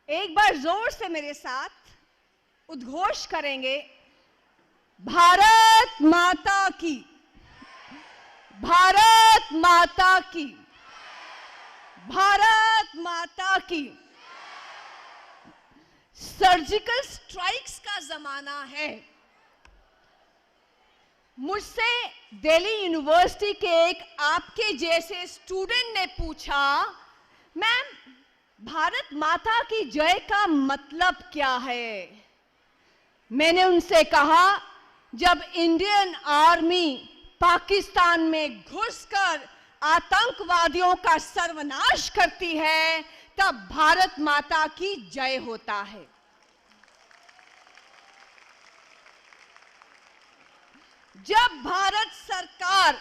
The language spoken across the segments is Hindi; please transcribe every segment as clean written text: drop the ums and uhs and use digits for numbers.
एक बार जोर से मेरे साथ उद्घोष करेंगे, भारत माता की, भारत माता की, भारत माता की। सर्जिकल स्ट्राइक्स का जमाना है। मुझसे दिल्ली यूनिवर्सिटी के एक आपके जैसे स्टूडेंट ने पूछा, मैम भारत माता की जय का मतलब क्या है? मैंने उनसे कहा, जब इंडियन आर्मी पाकिस्तान में घुसकर आतंकवादियों का सर्वनाश करती है, तब भारत माता की जय होता है। जब भारत सरकार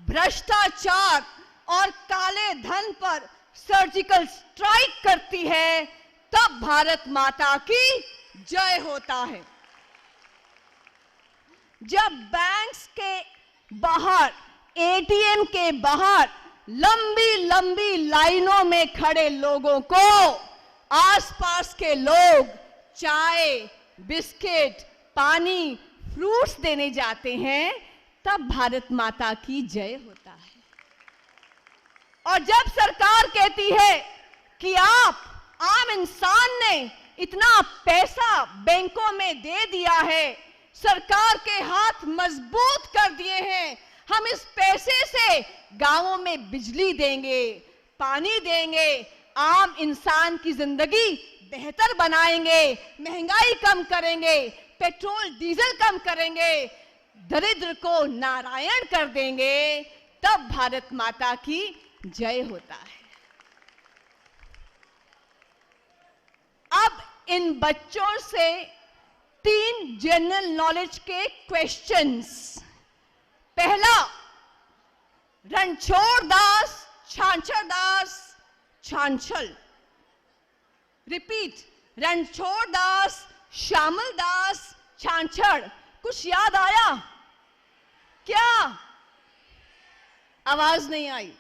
भ्रष्टाचार और काले धन पर सर्जिकल स्ट्राइक करती है, तब भारत माता की जय होता है। जब बैंक्स के बाहर, एटीएम के बाहर लंबी लंबी लाइनों में खड़े लोगों को आसपास के लोग चाय, बिस्किट, पानी, फ्रूट्स देने जाते हैं, तब भारत माता की जय होता है। और जब सरकार कहती है कि आप आम इंसान ने इतना पैसा बैंकों में दे दिया है, सरकार के हाथ मजबूत कर दिए हैं, हम इस पैसे से गांवों में बिजली देंगे, पानी देंगे, आम इंसान की जिंदगी बेहतर बनाएंगे, महंगाई कम करेंगे, पेट्रोल डीजल कम करेंगे, दरिद्र को नारायण कर देंगे, तब भारत माता की जय होता है। अब इन बच्चों से 3 जनरल नॉलेज के क्वेश्चंस। पहला, रणछोड़ दास, छांछड़ दास, छांछल। रिपीट, रणछोड़ दास, श्यामल दास, छांछड़। कुछ याद आया क्या? आवाज नहीं आई।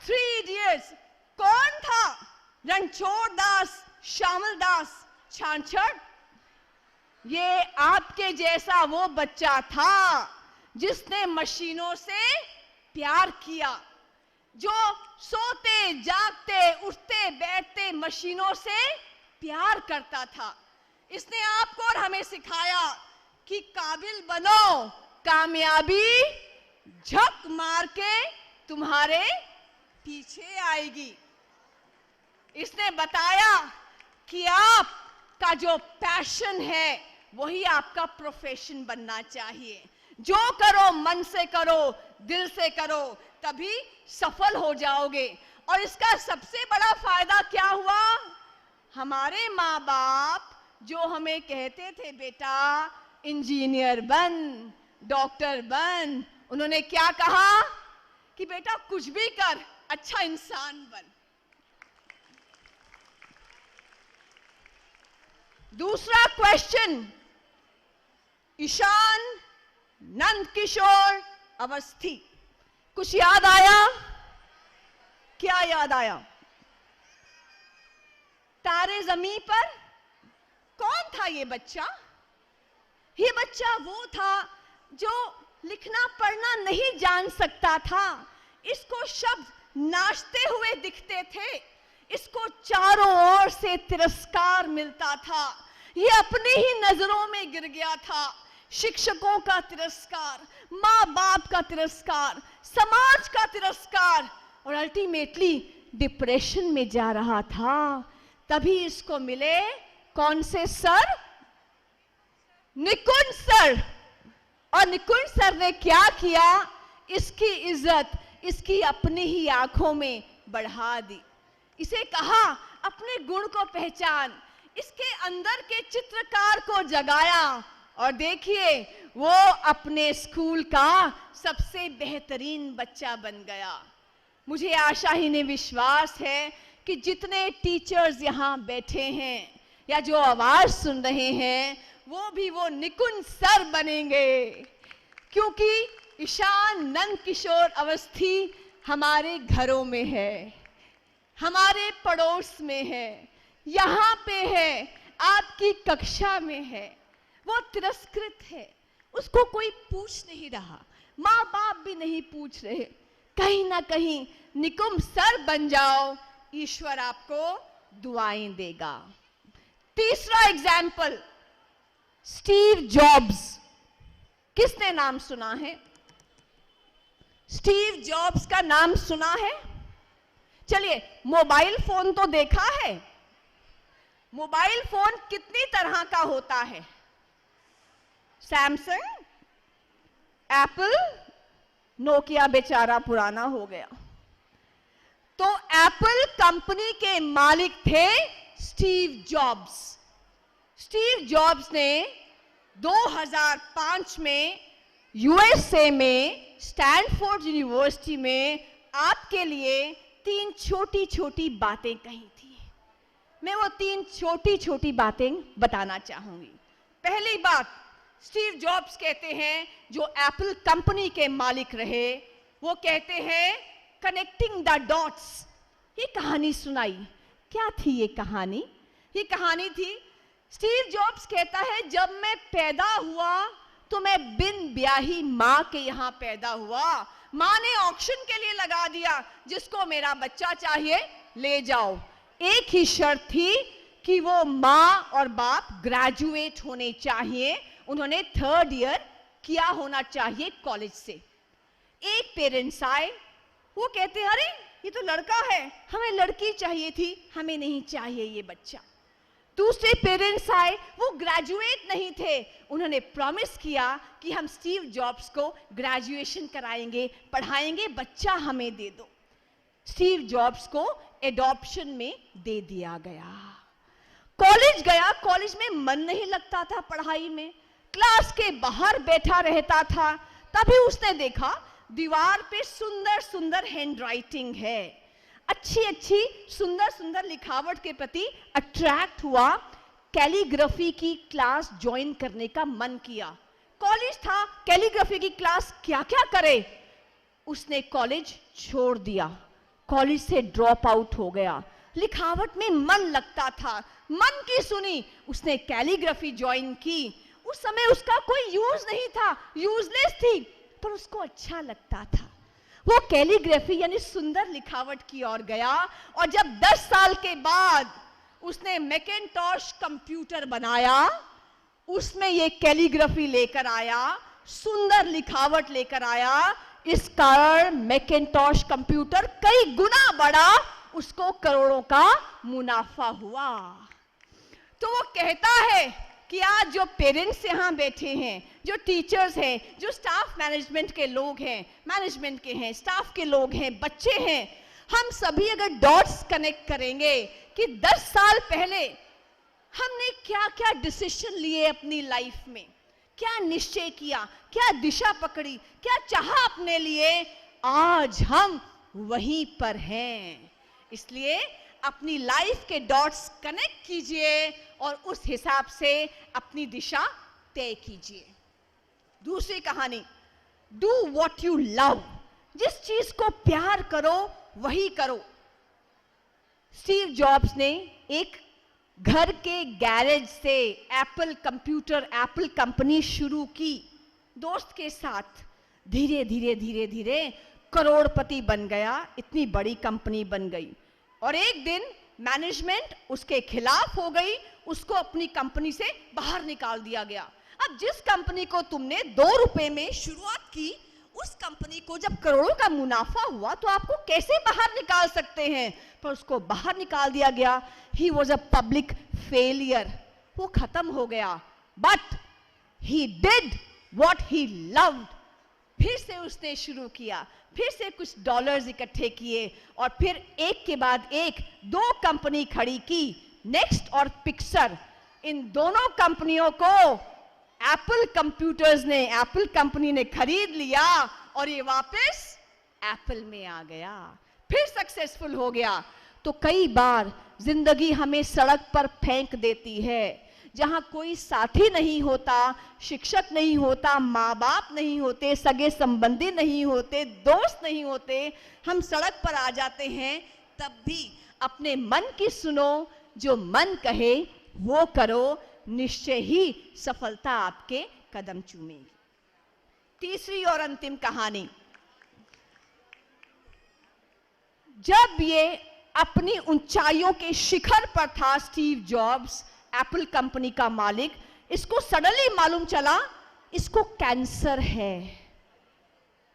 3 इडियट्स कौन था? रणछोड़ दास, श्यामल दास, छांछड़। ये आपके जैसा वो बच्चा था जिसने मशीनों से प्यार किया, जो सोते जागते उठते बैठते मशीनों से प्यार करता था। इसने आपको और हमें सिखाया कि काबिल बनो, कामयाबी झक मार के तुम्हारे पीछे आएगी। इसने बताया कि आपका जो पैशन है वही आपका प्रोफेशन बनना चाहिए। जो करो मन से करो, दिल से करो, तभी सफल हो जाओगे। और इसका सबसे बड़ा फायदा क्या हुआ? हमारे माँ बाप जो हमें कहते थे बेटा इंजीनियर बन, डॉक्टर बन, उन्होंने क्या कहा कि बेटा कुछ भी कर, अच्छा इंसान बन। दूसरा क्वेश्चन, ईशान नंद किशोर अवस्थी। कुछ याद आया? क्या याद आया? तारे ज़मीं पर कौन था ये बच्चा? ये बच्चा वो था जो लिखना पढ़ना नहीं जान सकता था। इसको शब्द नाचते हुए दिखते थे, इसको चारों ओर से तिरस्कार मिलता था, ये अपनी ही नजरों में गिर गया था। शिक्षकों का तिरस्कार, माँ बाप का तिरस्कार, समाज का तिरस्कार, और अल्टीमेटली डिप्रेशन में जा रहा था। तभी इसको मिले कौन से सर? निकुंज सर। और निकुंज सर ने क्या किया? इसकी इज्जत इसकी अपनी ही आंखों में बढ़ा दी। इसे कहा अपने गुण को पहचान, इसके अंदर के चित्रकार को जगाया, और देखिए वो अपने स्कूल का सबसे बेहतरीन बच्चा बन गया। मुझे आशा ही नहीं विश्वास है कि जितने टीचर्स यहाँ बैठे हैं या जो आवाज सुन रहे हैं, वो भी वो निकुंज सर बनेंगे, क्योंकि ईशान नंद किशोर अवस्थी हमारे घरों में है, हमारे पड़ोस में है। यहाँ पे है, आपकी कक्षा में है, वो तिरस्कृत है, उसको कोई पूछ नहीं रहा, माँ बाप भी नहीं पूछ रहे। कहीं ना कहीं निकुंभ सर बन जाओ, ईश्वर आपको दुआएं देगा। तीसरा एग्जाम्पल, स्टीव जॉब्स। किसने नाम सुना है? स्टीव जॉब्स का नाम सुना है? चलिए, मोबाइल फोन तो देखा है। मोबाइल फोन कितनी तरह का होता है? सैमसंग, एप्पल, नोकिया बेचारा पुराना हो गया। तो एप्पल कंपनी के मालिक थे स्टीव जॉब्स। स्टीव जॉब्स ने 2005 में यूएसए में स्टैनफोर्ड यूनिवर्सिटी में आपके लिए 3 छोटी छोटी बातें कही थी। मैं वो 3 छोटी छोटी बातें बताना चाहूंगी। पहली बात, स्टीव जॉब्स कहते हैं, जो एप्पल कंपनी के मालिक रहे, वो कहते हैं कनेक्टिंग द डॉट्स। ये कहानी सुनाई। क्या थी ये कहानी? ये कहानी थी, स्टीव जॉब्स कहता है, जब मैं पैदा हुआ तो मैं बिन ब्याही माँ के यहाँ पैदा हुआ। माँ ने ऑक्शन के लिए लगा दिया, जिसको मेरा बच्चा चाहिए ले जाओ। एक ही शर्त थी कि वो माँ और बाप ग्रेजुएट होने चाहिए, उन्होंने 3rd ईयर किया होना चाहिए कॉलेज से। एक पेरेंट्स आए, वो कहते हैं, अरे ये तो लड़का है, हमें लड़की चाहिए थी, हमें नहीं चाहिए ये बच्चा। दूसरे पेरेंट्स आए, वो ग्रेजुएट नहीं थे, उन्होंने प्रॉमिस किया कि हम स्टीव जॉब्स को ग्रेजुएशन कराएंगे, पढ़ाएंगे, बच्चा हमें दे दो। स्टीव जॉब्स को एडॉप्शन में दे दिया गया। कॉलेज गया, कॉलेज में मन नहीं लगता था पढ़ाई में, क्लास के बाहर बैठा रहता था। तभी उसने देखा दीवार पे सुंदर सुंदर हैंडराइटिंग है, अच्छी अच्छी सुंदर सुंदर लिखावट के प्रति अट्रैक्ट हुआ। कैलीग्राफी की क्लास ज्वाइन करने का मन किया। कॉलेज था, कैलीग्राफी की क्लास क्या क्या करे। उसने कॉलेज छोड़ दिया, कॉलेज से ड्रॉप आउट हो गया। लिखावट में मन लगता था, मन की सुनी, उसने कैलीग्राफी ज्वाइन की। उस समय उसका कोई यूज नहीं था, यूजलेस थी, पर उसको अच्छा लगता था। वो कैलीग्राफी यानी सुंदर लिखावट की ओर गया, और जब 10 साल के बाद उसने मैकिन्टॉश कंप्यूटर बनाया, उसमें ये कैलीग्राफी लेकर आया, सुंदर लिखावट लेकर आया। इस कारण मैकिन्टॉश कंप्यूटर कई गुना बढ़ा, उसको करोड़ों का मुनाफा हुआ। तो वो कहता है कि आज जो पेरेंट्स यहाँ बैठे हैं, जो टीचर्स हैं, जो स्टाफ मैनेजमेंट के लोग हैं, मैनेजमेंट के हैं, स्टाफ के लोग हैं, बच्चे हैं, हम सभी अगर डॉट्स कनेक्ट करेंगे कि 10 साल पहले हमने क्या क्या डिसीजन लिए अपनी लाइफ में, क्या निश्चय किया, क्या दिशा पकड़ी, क्या चाहा अपने लिए, आज हम वहीं पर हैं। इसलिए अपनी लाइफ के डॉट्स कनेक्ट कीजिए और उस हिसाब से अपनी दिशा तय कीजिए। दूसरी कहानी, डू व्हाट यू लव। जिस चीज को प्यार करो वही करो। स्टीव जॉब्स ने एक घर के गैरेज से एप्पल कंप्यूटर, एप्पल कंपनी शुरू की। दोस्त के साथ धीरे धीरे धीरे धीरे करोड़पति बन गया, इतनी बड़ी कंपनी बन गई। और एक दिन मैनेजमेंट उसके खिलाफ हो गई, उसको अपनी कंपनी से बाहर निकाल दिया गया। अब जिस कंपनी को तुमने 2 रुपए में शुरुआत की, उस कंपनी को जब करोड़ों का मुनाफा हुआ तो आपको कैसे बाहर निकाल सकते हैं? पर उसको बाहर निकाल दिया गया। He was a public failure, वो खत्म हो गया। But he did what he loved. फिर से उसने शुरू किया, फिर से कुछ डॉलर्स इकट्ठे किए, और फिर एक के बाद एक 2 कंपनी खड़ी की, नेक्स्ट और पिक्सर। इन दोनों कंपनियों को एप्पल कंप्यूटर्स ने, एप्पल कंपनी ने खरीद लिया, और ये वापस एप्पल में आ गया, फिर सक्सेसफुल हो गया। तो कई बार जिंदगी हमें सड़क पर फेंक देती है, जहां कोई साथी नहीं होता, शिक्षक नहीं होता, माँ बाप नहीं होते, सगे संबंधी नहीं होते, दोस्त नहीं होते, हम सड़क पर आ जाते हैं। तब भी अपने मन की सुनो, जो मन कहे वो करो, निश्चय ही सफलता आपके कदम चूमेगी। तीसरी और अंतिम कहानी, जब ये अपनी ऊंचाइयों के शिखर पर था स्टीव जॉब्स, एप्पल कंपनी का मालिक, इसको सडनली मालूम चला इसको कैंसर है।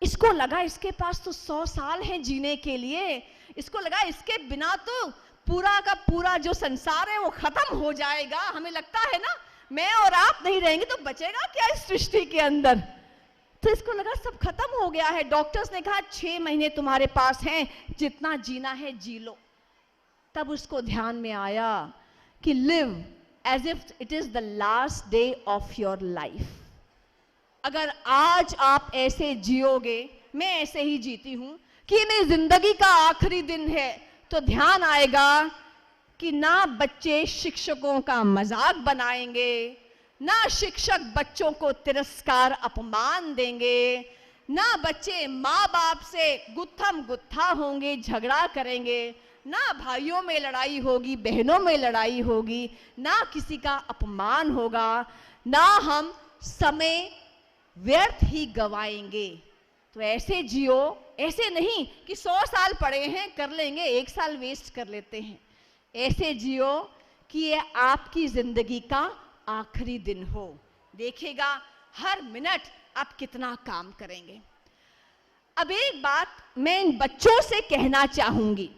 इसको लगा इसके पास तो 100 साल है जीने के लिए, इसको लगा इसके बिना तो पूरा का पूरा जो संसार है वो खत्म हो जाएगा। हमें लगता है ना, मैं और आप नहीं रहेंगे तो बचेगा क्या इस सृष्टि के अंदर। तो इसको लगा सब खत्म हो गया है। डॉक्टर्स ने कहा 6 महीने तुम्हारे पास हैं, जितना जीना है जी लो। तब उसको ध्यान में आया कि live as if it is the last day of your life. अगर आज आप ऐसे जियोगे, मैं ऐसे ही जीती हूं कि मेरी जिंदगी का आखिरी दिन है, तो ध्यान आएगा कि ना बच्चे शिक्षकों का मजाक बनाएंगे, ना शिक्षक बच्चों को तिरस्कार अपमान देंगे, ना बच्चे माँ बाप से गुत्थम गुत्था होंगे, झगड़ा करेंगे, ना भाइयों में लड़ाई होगी, बहनों में लड़ाई होगी, ना किसी का अपमान होगा, ना हम समय व्यर्थ ही गवाएंगे। तो ऐसे जियो, ऐसे नहीं कि 100 साल पड़े हैं कर लेंगे, 1 साल वेस्ट कर लेते हैं। ऐसे जियो कि ये आपकी जिंदगी का आखिरी दिन हो। देखिएगा हर मिनट आप कितना काम करेंगे। अब एक बात मैं इन बच्चों से कहना चाहूंगी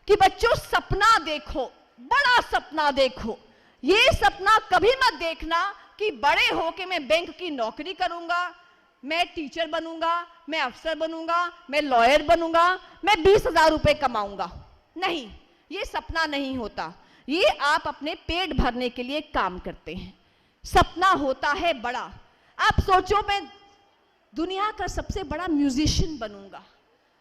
कि बच्चों, सपना देखो, बड़ा सपना देखो। ये सपना कभी मत देखना कि बड़े होके मैं बैंक की नौकरी करूंगा, मैं टीचर बनूंगा, मैं अफसर बनूंगा, मैं लॉयर बनूंगा, मैं 20,000 रुपए कमाऊंगा। नहीं, ये सपना नहीं होता। ये आप अपने पेट भरने के लिए काम करते हैं। सपना होता है बड़ा। आप सोचो मैं दुनिया का सबसे बड़ा म्यूजिशियन बनूंगा,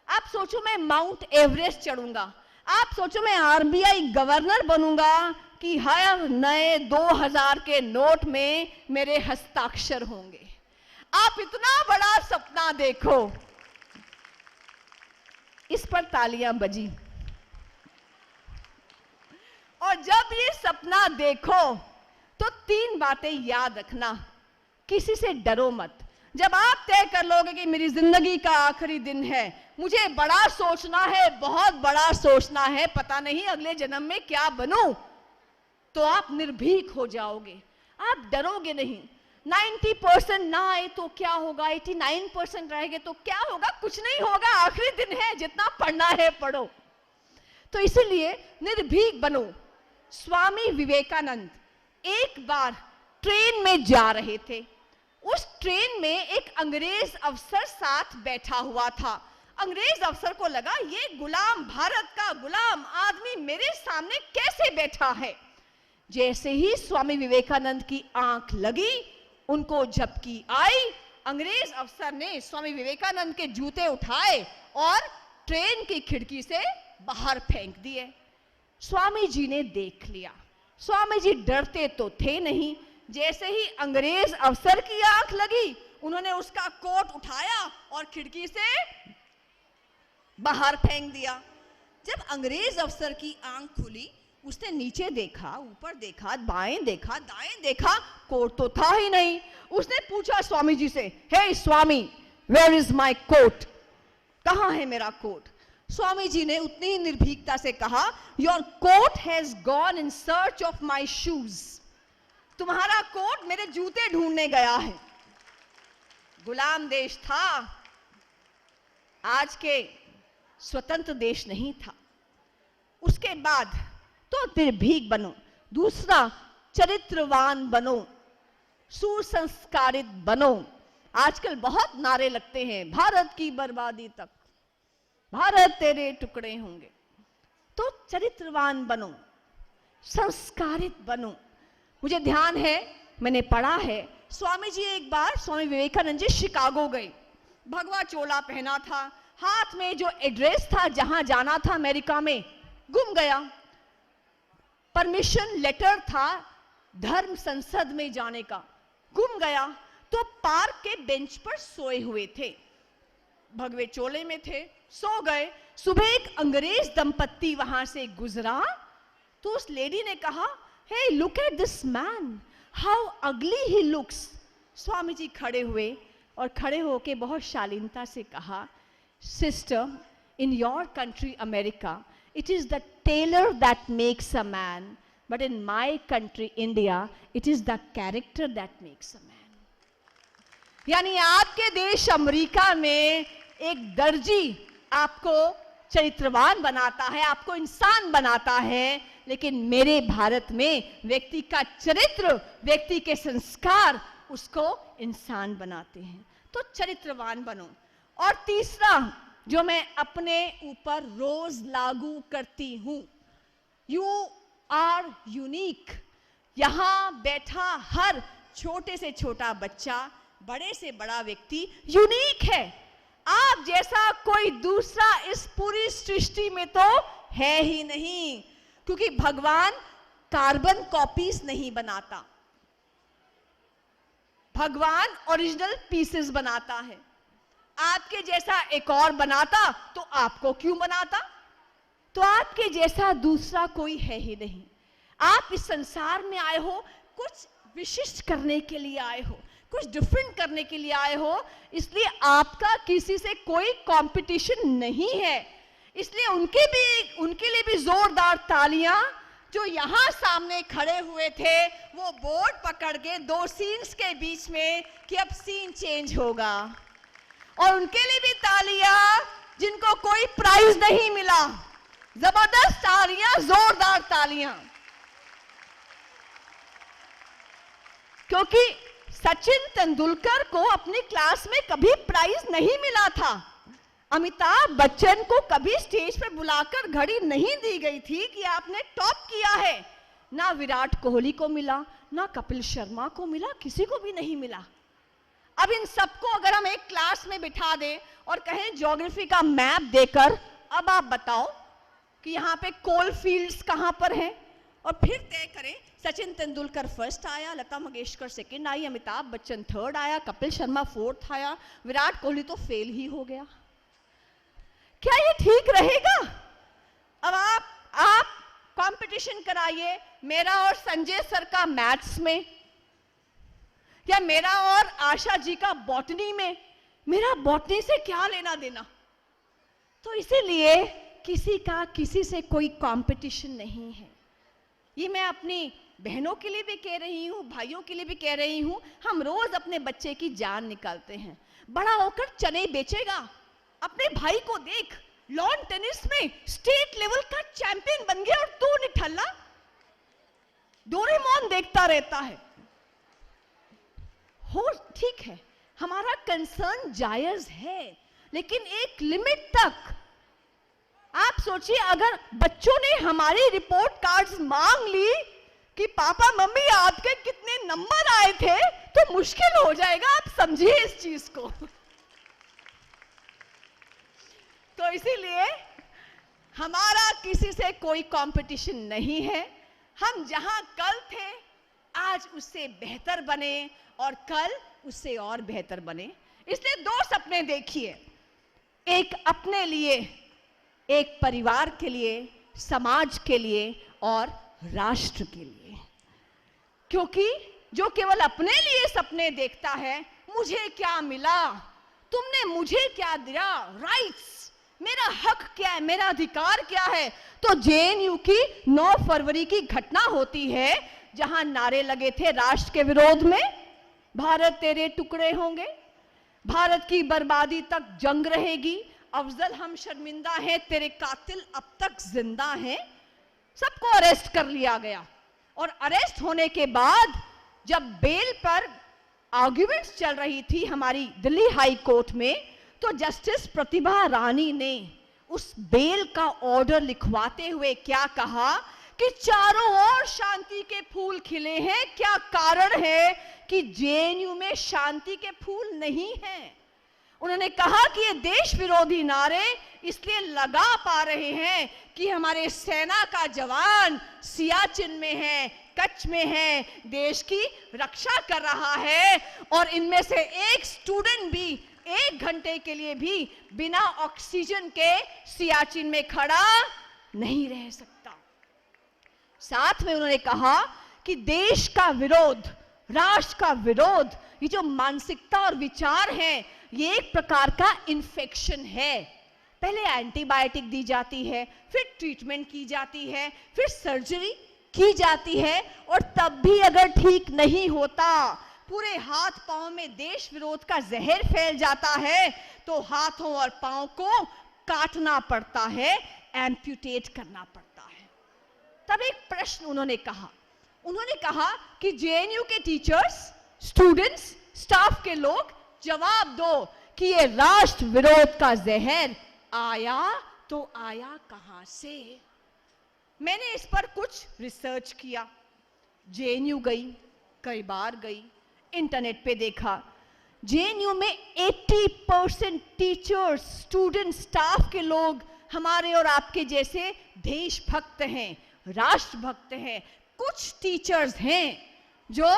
आप सोचो मैं माउंट एवरेस्ट चढ़ूंगा, आप सोचो मैं आरबीआई गवर्नर बनूंगा कि हर नए 2000 के नोट में मेरे हस्ताक्षर होंगे। आप इतना बड़ा सपना देखो। इस पर तालियां बजी। और जब ये सपना देखो तो 3 बातें याद रखना। किसी से डरो मत। जब आप तय कर लोगे कि मेरी जिंदगी का आखिरी दिन है, मुझे बड़ा सोचना है, बहुत बड़ा सोचना है, पता नहीं अगले जन्म में क्या बनूं, तो आप निर्भीक हो जाओगे, आप डरोगे नहीं। 90% ना आए तो क्या होगा, 89% रहेंगे तो क्या होगा, कुछ नहीं होगा, आखिरी दिन है, जितना पढ़ना है पढ़ो। तो इसीलिए निर्भीक बनो। स्वामी विवेकानंद एक बार ट्रेन में जा रहे थे। उस ट्रेन में एक अंग्रेज अफसर साथ बैठा हुआ था। अंग्रेज अफसर को लगा ये गुलाम, भारत का गुलाम आदमी मेरे सामने कैसे बैठा है। जैसे ही स्वामी विवेकानंद की आंख लगी, उनको झपकी आई, अंग्रेज अफसर ने स्वामी विवेकानंद के जूते उठाए और ट्रेन की खिड़की से बाहर फेंक दिए। स्वामी जी ने देख लिया। स्वामी जी डरते तो थे नहीं। जैसे ही अंग्रेज अफसर की आंख लगी, उन्होंने उसका कोट उठाया और खिड़की से बाहर फेंक दिया। जब अंग्रेज अफसर की आंख खुली, उसने नीचे देखा, ऊपर देखा, बाएं देखा, दाएं देखा, कोट तो था ही नहीं। उसने पूछा स्वामी जी से, हे स्वामी, वेयर इज माय कोट, कहां है मेरा कोट। स्वामी जी ने उतनी ही निर्भीकता से कहा, your coat has gone in search of my shoes, तुम्हारा कोट मेरे जूते ढूंढने गया है। गुलाम देश था, आज के स्वतंत्र देश नहीं था। उसके बाद तो निर्भीक बनो। दूसरा, चरित्रवान बनो, सुसंस्कारित बनो। आजकल बहुत नारे लगते हैं, भारत की बर्बादी तक, भारत तेरे टुकड़े होंगे। तो चरित्रवान बनो, संस्कारित बनो। मुझे ध्यान है, मैंने पढ़ा है, स्वामी जी एक बार, स्वामी विवेकानंद जी शिकागो गए। भगवा चोला पहना था, हाथ में जो एड्रेस था जहां जाना था अमेरिका में, गुम गया। परमिशन लेटर था धर्म संसद में जाने का, गुम गया। तो पार्क के बेंच पर सोए हुए थे, भगवे चोले में थे, सो गए। सुबह एक अंग्रेज दंपत्ति वहां से गुजरा तो उस लेडी ने कहा, hey look at this man, how ugly he looks. Swami ji खड़े हुए और खड़े होके बहुत शालीनता से कहा, sister, in your country America it is the tailor that makes a man, but in my country India it is the character that makes a man. यानी आपके देश अमेरिका में एक दर्जी आपको चरित्रवान बनाता है, आपको इंसान बनाता है, लेकिन मेरे भारत में व्यक्ति का चरित्र, व्यक्ति के संस्कार उसको इंसान बनाते हैं। तो चरित्रवान बनो। और तीसरा जो मैं अपने ऊपर रोज लागू करती हूं, यू आर यूनिक। यहां बैठा हर छोटे से छोटा बच्चा, बड़े से बड़ा व्यक्ति यूनिक है। आप जैसा कोई दूसरा इस पूरी सृष्टि में तो है ही नहीं, क्योंकि भगवान कार्बन कॉपीज नहीं बनाता, भगवान ओरिजिनल पीसेस बनाता है। आपके जैसा एक और बनाता तो आपको क्यों बनाता? तो आपके जैसा दूसरा कोई है ही नहीं। आप इस संसार में आए हो कुछ विशिष्ट करने के लिए आए हो, कुछ डिफरेंट करने के लिए आए हो, इसलिए आपका किसी से कोई कंपटीशन नहीं है। इसलिए उनके लिए भी जोरदार तालियां, जो यहां सामने खड़े हुए थे, वो बोर्ड पकड़ के 2 सीन्स के बीच में कि अब सीन चेंज होगा। और उनके लिए भी तालियां जिनको कोई प्राइज नहीं मिला। जबरदस्त तालियां, जोरदार तालियां। क्योंकि सचिन तेंदुलकर को अपनी क्लास में कभी प्राइज नहीं मिला था। अमिताभ बच्चन को कभी स्टेज पर बुलाकर घड़ी नहीं दी गई थी कि आपने टॉप किया है। ना विराट कोहली को मिला, ना कपिल शर्मा को मिला, किसी को भी नहीं मिला। अब इन सबको अगर हम एक क्लास में बिठा दें और कहें ज्योग्राफी का मैप देकर, अब आप बताओ कि यहाँ पे कोल फील्ड्स कहाँ पर हैं, और फिर तय करें सचिन तेंदुलकर फर्स्ट आया, लता मंगेशकर सेकंड आई, अमिताभ बच्चन थर्ड आया, कपिल शर्मा फोर्थ आया, विराट कोहली तो फेल ही हो गया। क्या ये ठीक रहेगा? अब आप कंपटीशन कराइए मेरा और संजय सर का मैथ्स में, या मेरा और आशा जी का बॉटनी में। मेरा बॉटनी से क्या लेना देना? तो इसीलिए किसी का किसी से कोई कंपटीशन नहीं है। ये मैं अपनी बहनों के लिए भी कह रही हूँ, भाइयों के लिए भी कह रही हूँ। हम रोज अपने बच्चे की जान निकालते हैं। बड़ा होकर चने बेचेगा। अपने भाई को देख, लॉन टेनिस में स्टेट लेवल का चैंपियन बन गया, और तू निठल्ला डोरेमोन देखता रहता है। हो ठीक है, हमारा कंसर्न जायज है, लेकिन एक लिमिट तक। आप सोचिए, अगर बच्चों ने हमारी रिपोर्ट कार्ड्स मांग ली कि पापा मम्मी आपके कितने नंबर आए थे, तो मुश्किल हो जाएगा। आप समझिए इस चीज को। तो इसीलिए हमारा किसी से कोई कंपटीशन नहीं है। हम जहां कल थे, आज उससे बेहतर बने, और कल उससे और बेहतर बने। इसलिए 2 सपने देखिए, एक अपने लिए, एक परिवार के लिए, समाज के लिए और राष्ट्र के लिए। क्योंकि जो केवल अपने लिए सपने देखता है, मुझे क्या मिला, तुमने मुझे क्या दिया, राइट्स, मेरा हक क्या है, मेरा अधिकार क्या है। तो जेएनयू की 9 फरवरी की घटना होती है, जहां नारे लगे थे राष्ट्र के विरोध में, भारत तेरे टुकड़े होंगे, भारत की बर्बादी तक जंग रहेगी, अफजल हम शर्मिंदा हैं, तेरे कातिल अब तक जिंदा हैं। सबको अरेस्ट कर लिया गया, और अरेस्ट होने के बाद जब बेल पर आर्ग्यूमेंट्स चल रही थी हमारी दिल्ली हाई कोर्ट में, तो जस्टिस प्रतिभा रानी ने उस बेल का ऑर्डर लिखवाते हुए क्या कहा कि चारों ओर शांति के फूल खिले हैं, क्या कारण है कि जेएनयू में शांति के फूल नहीं हैं। उन्होंने कहा कि ये देश विरोधी नारे इसलिए लगा पा रहे हैं कि हमारे सेना का जवान सियाचिन में है, कच्छ में है, देश की रक्षा कर रहा है, और इनमें से एक स्टूडेंट भी 1 घंटे के लिए भी बिना ऑक्सीजन के सियाचिन में खड़ा नहीं रह सकता। साथ में उन्होंने कहा कि देश का विरोध, राष्ट्र का विरोध, ये जो मानसिकता और विचार है, ये एक प्रकार का इन्फेक्शन है। पहले एंटीबायोटिक दी जाती है, फिर ट्रीटमेंट की जाती है, फिर सर्जरी की जाती है, और तब भी अगर ठीक नहीं होता, पूरे हाथ पांव में देश विरोध का जहर फैल जाता है, तो हाथों और पांव को काटना पड़ता है, एम्प्यूटेट करना पड़ता है। तब एक प्रश्न उन्होंने कहा कि जेएनयू के टीचर्स, स्टूडेंट्स, स्टाफ के लोग जवाब दो कि ये राष्ट्र विरोध का जहर आया तो आया कहां से। मैंने इस पर कुछ रिसर्च किया, जेएनयू गई, कई बार गई, इंटरनेट पे देखा। जेएनयू में 80% टीचर्स, स्टूडेंट्स, स्टाफ के लोग हमारे और आपके जैसे देशभक्त हैं, राष्ट्रभक्त हैं। कुछ टीचर्स हैं जो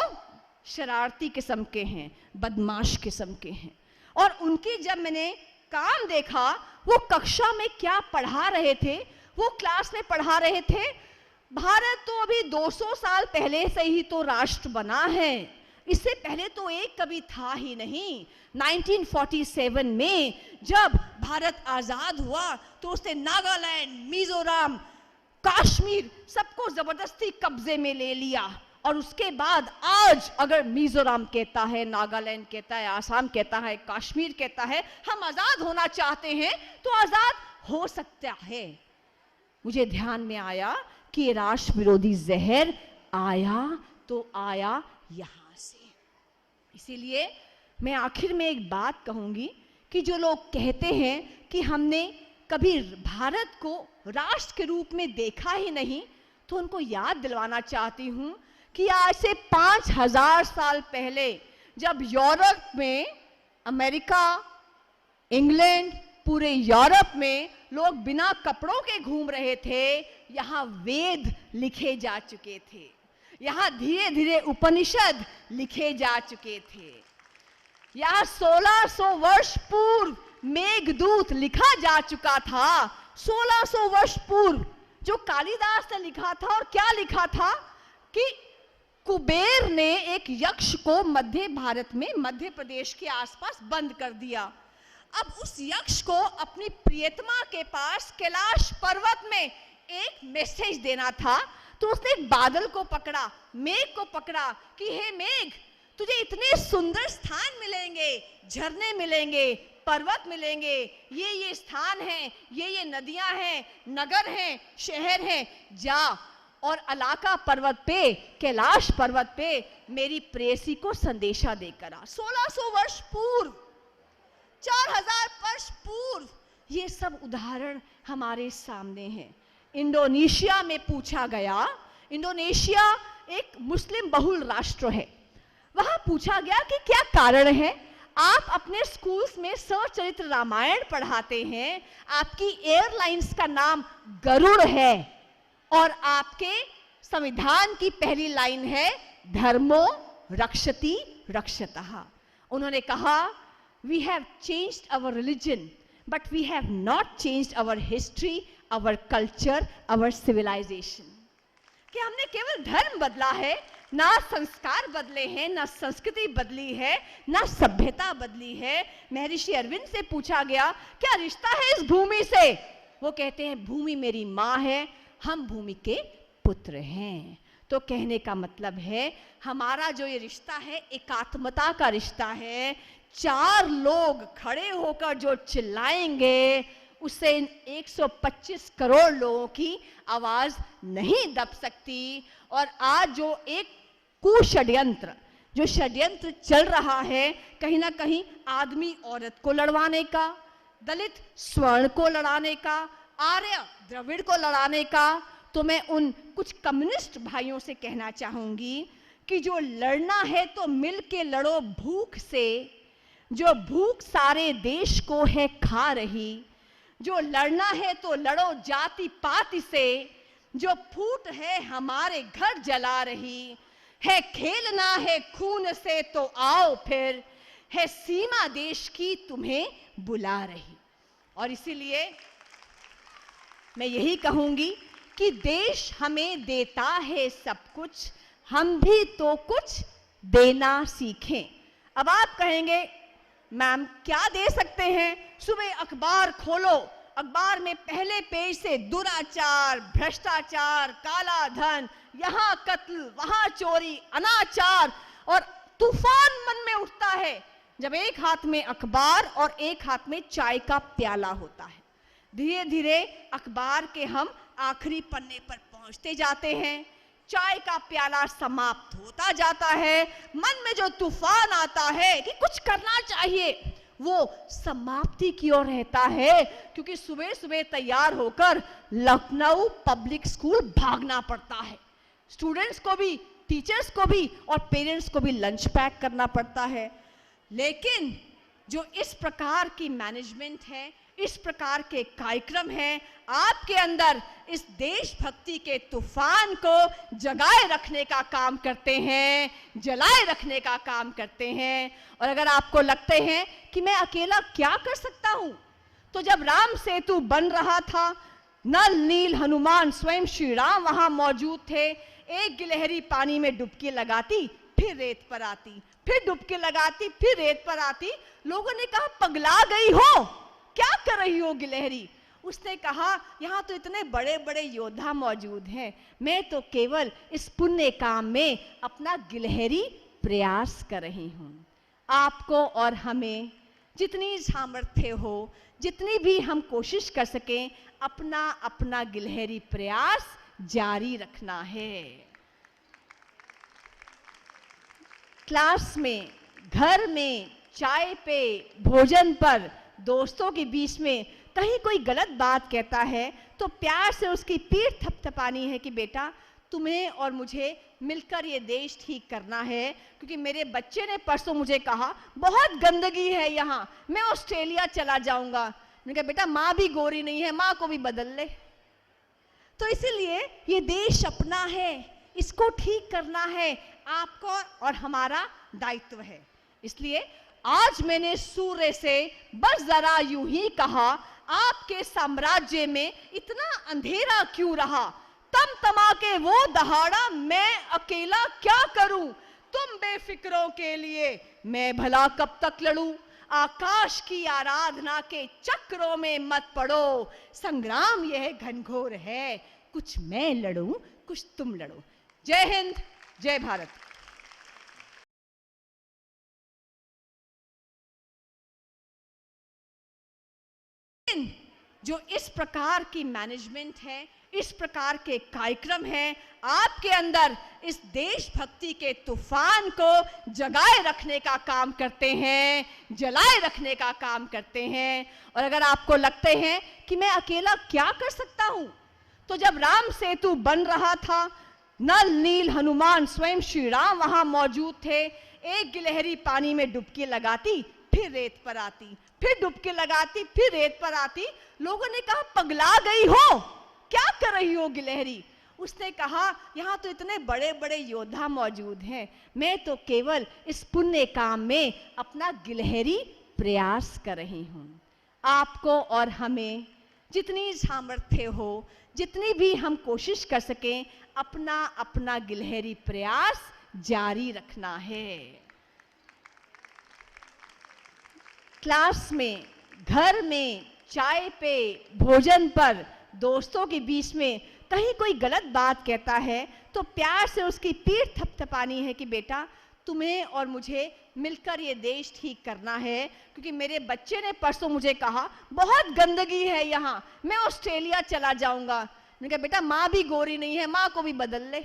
शरारती किस्म के हैं, बदमाश किस्म के हैं, और उनकी जब मैंने काम देखा, वो कक्षा में क्या पढ़ा रहे थे, वो क्लास में पढ़ा रहे थे, भारत तो अभी 200 साल पहले से ही तो राष्ट्र बना है, इससे पहले तो एक कभी था ही नहीं। 1947 में जब भारत आजाद हुआ तो उसने नागालैंड, मिजोरम, कश्मीर सबको जबरदस्ती कब्जे में ले लिया, और उसके बाद आज अगर मिजोरम कहता है, नागालैंड कहता है, आसाम कहता है, कश्मीर कहता है हम आजाद होना चाहते हैं, तो आजाद हो सकता है। मुझे ध्यान में आया कि ये राष्ट्र विरोधी जहर आया तो आया यहां से। इसीलिए मैं आखिर में एक बात कहूंगी कि जो लोग कहते हैं कि हमने कभी भारत को राष्ट्र के रूप में देखा ही नहीं, तो उनको याद दिलवाना चाहती हूं कि आज से 5000 साल पहले जब यूरोप में, अमेरिका, इंग्लैंड, पूरे यूरोप में लोग बिना कपड़ों के घूम रहे थे, यहाँ वेद लिखे जा चुके थे, यहाँ धीरे धीरे उपनिषद लिखे जा चुके थे, यहाँ 1600 वर्ष पूर्व मेघदूत लिखा जा चुका था। 1600 वर्ष पूर्व जो कालिदास ने लिखा था, और क्या लिखा था कि कुबेर ने एक यक्ष को मध्य भारत में, मध्य प्रदेश के आसपास बंद कर दिया। अब उस यक्ष को अपनी प्रियतमा के पास कैलाश पर्वत में एक मैसेज देना था, तो उसने एक बादल को पकड़ा, मेघ को पकड़ा कि हे मेघ, तुझे इतने सुंदर स्थान मिलेंगे, झरने मिलेंगे, पर्वत मिलेंगे, ये स्थान हैं, ये नदियां हैं, नगर हैं, शहर हैं, जा और अलाका पर्वत पे, कैलाश पर्वत पे मेरी प्रेयसी को संदेशा देकर आ। 1600 वर्ष पूर्व, 4000 वर्ष पूर्व ये सब उदाहरण हमारे सामने हैं। इंडोनेशिया में पूछा गया, इंडोनेशिया एक मुस्लिम बहुल राष्ट्र है, वहां पूछा गया कि क्या कारण है आप अपने स्कूल्स में सचरित्र रामायण पढ़ाते हैं, आपकी एयरलाइंस का नाम गरुड़ है, और आपके संविधान की पहली लाइन है धर्मो रक्षति रक्षतः। उन्होंने कहा, we have changed our religion but we have not changed our history, our culture, our civilisation. कि हमने केवल धर्म बदला है, ना संस्कार बदले हैं, ना संस्कृति बदली है, ना सभ्यता बदली है। महर्षि अरविंद से पूछा गया, क्या रिश्ता है इस भूमि से? वो कहते हैं, भूमि मेरी माँ है, हम भूमि के पुत्र हैं। तो कहने का मतलब है, हमारा जो ये रिश्ता है एकात्मता का रिश्ता है। 4 लोग खड़े होकर जो चिल्लाएंगे, उससे 125 करोड़ लोगों की आवाज नहीं दब सकती। और आज जो एक कुषड्यंत्र, जो षड्यंत्र चल रहा है, कहीं ना कहीं आदमी औरत को लड़वाने का, दलित स्वर्ण को लड़ाने का, आर्य द्रविड़ को लड़ाने का, तो मैं उन कुछ कम्युनिस्ट भाइयों से कहना चाहूंगी कि जो लड़ना है तो मिल के लड़ो भूख से, जो भूख सारे देश को है खा रही। जो लड़ना है तो लड़ो जाति पाति से, जो फूट है हमारे घर जला रही है। खेलना है खून से तो आओ फिर, है सीमा देश की तुम्हें बुला रही। और इसीलिए मैं यही कहूंगी कि देश हमें देता है सब कुछ, हम भी तो कुछ देना सीखें। अब आप कहेंगे मैम क्या दे सकते हैं? सुबह अखबार खोलो, अखबार में पहले पेज से दुराचार, भ्रष्टाचार, काला धन, यहाँ कत्ल, वहां चोरी, अनाचार, और तूफान मन में उठता है जब एक हाथ में अखबार और एक हाथ में चाय का प्याला होता है। धीरे धीरे अखबार के हम आखिरी पन्ने पर पहुंचते जाते हैं, चाय का प्याला समाप्त होता जाता है, मन में जो तूफान आता है कि कुछ करना चाहिए, वो समाप्ति की ओर रहता है, क्योंकि सुबह सुबह तैयार होकर लखनऊ पब्लिक स्कूल भागना पड़ता है। स्टूडेंट्स को भी, टीचर्स को भी और पेरेंट्स को भी लंच पैक करना पड़ता है। लेकिन जो इस प्रकार की मैनेजमेंट है, इस प्रकार के कार्यक्रम हैं, आपके अंदर इस देशभक्ति के तूफान को जगाए रखने का काम करते हैं, जलाए रखने का काम करते हैं। और अगर आपको लगते हैं कि मैं अकेला क्या कर सकता हूं, तो जब राम सेतु बन रहा था, नल नील हनुमान स्वयं श्री राम वहां मौजूद थे। एक गिलहरी पानी में डुबकी लगाती, फिर रेत पर आती, फिर डुबकी लगाती, फिर रेत पर आती। लोगों ने कहा पगला गई हो, क्या कर रही हो गिलहरी? उसने कहा यहाँ तो इतने बड़े बड़े योद्धा मौजूद हैं, मैं तो केवल इस पुण्य काम में अपना गिलहरी प्रयास कर रही हूँ। आपको और हमें जितनी सामर्थ्य हो, जितनी भी हम कोशिश कर सकें, अपना अपना गिलहरी प्रयास जारी रखना है। क्लास में, घर में, चाय पे, भोजन पर, दोस्तों के बीच में कहीं कोई गलत बात कहता है तो प्यार से उसकी पीठ थपथपानी है कि बेटा तुम्हें और मुझे मिलकर ये देश ठीक करना है, क्योंकि मेरे बच्चे ने परसों मुझे कहा बहुत गंदगी है यहाँ, मैं ऑस्ट्रेलिया चला जाऊंगा। मैंने कहा बेटा माँ भी गोरी नहीं है, माँ को भी बदल ले। तो इसीलिए ये देश अपना है, इसको ठीक करना है, आपका और हमारा दायित्व है। इसलिए आज मैंने सूर्य से बस जरा यूं ही कहा, आपके साम्राज्य में इतना अंधेरा क्यों रहा? तमा के वो दहाड़ा, मैं अकेला क्या करूं? तुम बेफिक्रों के लिए मैं भला कब तक लड़ूं? आकाश की आराधना के चक्रों में मत पड़ो, संग्राम यह घनघोर है, कुछ मैं लड़ूं, कुछ तुम लड़ो। जय हिंद, जय भारत। जो इस प्रकार की मैनेजमेंट है, इस प्रकार के कार्यक्रम हैं, आपके अंदर इस देशभक्ति के तूफान को जगाए रखने का काम करते हैं, जलाए रखने का काम करते हैं। और अगर आपको लगते हैं कि मैं अकेला क्या कर सकता हूं, तो जब राम सेतु बन रहा था, नल नील हनुमान स्वयं श्री राम वहां मौजूद थे। एक गिलहरी पानी में डुबकी लगाती, फिर रेत पर आती, फिर डुबकी लगाती, फिर रेत पर आती। लोगों ने कहा पगला गई हो, क्या कर रही हो गिलहरी? उसने कहा यहाँ तो इतने बड़े बड़े योद्धा मौजूद हैं, मैं तो केवल इस पुण्य काम में अपना गिलहरी प्रयास कर रही हूँ। आपको और हमें जितनी सामर्थ्य हो, जितनी भी हम कोशिश कर सकें, अपना अपना गिलहरी प्रयास जारी रखना है। क्लास में, घर में, चाय पे, भोजन पर, दोस्तों के बीच में कहीं कोई गलत बात कहता है तो प्यार से उसकी पीठ थपथपानी है कि बेटा तुम्हें और मुझे मिलकर ये देश ठीक करना है, क्योंकि मेरे बच्चे ने परसों मुझे कहा बहुत गंदगी है यहाँ, मैं ऑस्ट्रेलिया चला जाऊंगा। मैंने कहा बेटा माँ भी गोरी नहीं है, माँ को भी बदल ले।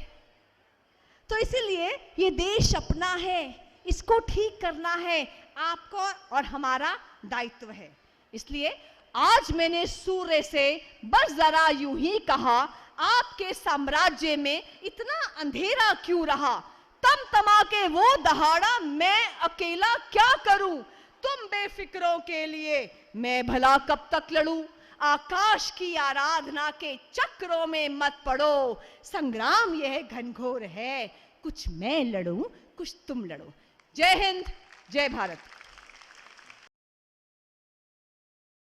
तो इसीलिए ये देश अपना है, इसको ठीक करना है, आपका और हमारा दायित्व है। इसलिए आज मैंने सूर्य से बस जरा यूं ही कहा, आपके साम्राज्य में इतना अंधेरा क्यों रहा? तमा के वो दहाड़ा, मैं अकेला क्या करूं? तुम बेफिक्रों के लिए मैं भला कब तक लड़ूं? आकाश की आराधना के चक्रों में मत पड़ो, संग्राम यह घनघोर है, कुछ मैं लड़ूं, कुछ तुम लड़ो। जय हिंद, जय भारत।